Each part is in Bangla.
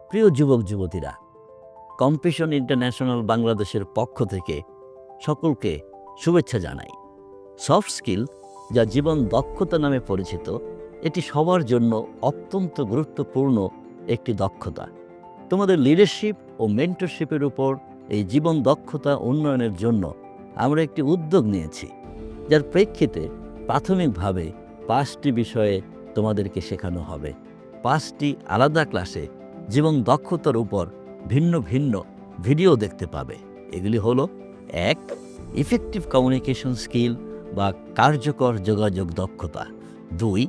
প্রিয় যুবক যুবতীরা, কম্পিটিশন ইন্টারন্যাশনাল বাংলাদেশের পক্ষ থেকে সকলকে শুভেচ্ছা জানাই। সফট স্কিল, যা জীবন দক্ষতা নামে পরিচিত, এটি সবার জন্য অত্যন্ত গুরুত্বপূর্ণ একটি দক্ষতা। তোমাদের লিডারশিপ ও মেন্টরশিপের উপর এই জীবন দক্ষতা উন্নয়নের জন্য আমরা একটি উদ্যোগ নিয়েছি, যার প্রেক্ষিতে প্রাথমিকভাবে 5টি বিষয়ে তোমাদেরকে শেখানো হবে। 5টি আলাদা ক্লাসে জীবন দক্ষতার উপর ভিন্ন ভিন্ন ভিডিও দেখতে পাবে। এগুলি হলো: 1. ইফেক্টিভ কমিউনিকেশন স্কিল বা কার্যকর যোগাযোগ দক্ষতা। 2.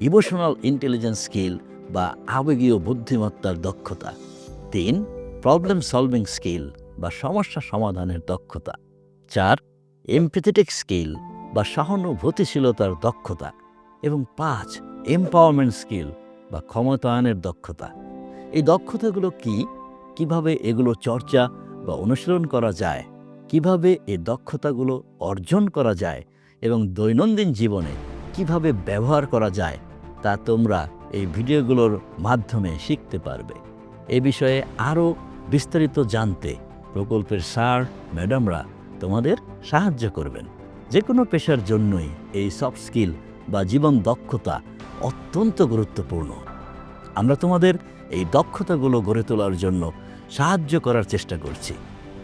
ইমোশনাল ইন্টেলিজেন্স স্কিল বা আবেগীয় বুদ্ধিমত্তার দক্ষতা। 3. প্রবলেম সলভিং স্কিল বা সমস্যা সমাধানের দক্ষতা। 4. এমপ্যাথেটিক স্কিল বা সহানুভূতিশীলতার দক্ষতা। এবং 5. এম্পাওয়ারমেন্ট স্কিল বা ক্ষমতায়নের দক্ষতা। এই দক্ষতাগুলো কিভাবে এগুলো চর্চা বা অনুশীলন করা যায়, কিভাবে এই দক্ষতাগুলো অর্জন করা যায় এবং দৈনন্দিন জীবনে কিভাবে ব্যবহার করা যায়, তা তোমরা এই ভিডিওগুলোর মাধ্যমে শিখতে পারবে। এ বিষয়ে আরও বিস্তারিত জানতে প্রকল্পের স্যার ম্যাডামরা তোমাদের সাহায্য করবেন। যে কোনো পেশার জন্যই এই সফট স্কিল বা জীবন দক্ষতা অত্যন্ত গুরুত্বপূর্ণ। আমরা তোমাদের এই দক্ষতাগুলো গড়ে তোলার জন্য সাহায্য করার চেষ্টা করছি,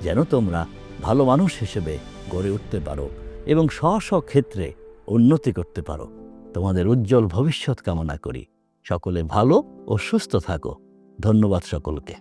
যেন তোমরা ভালো মানুষ হিসেবে গড়ে উঠতে পারো এবং স্ব ক্ষেত্রে উন্নতি করতে পারো। তোমাদের উজ্জ্বল ভবিষ্যৎ কামনা করি। সকলে ভালো ও সুস্থ থাকো। ধন্যবাদ সকলকে।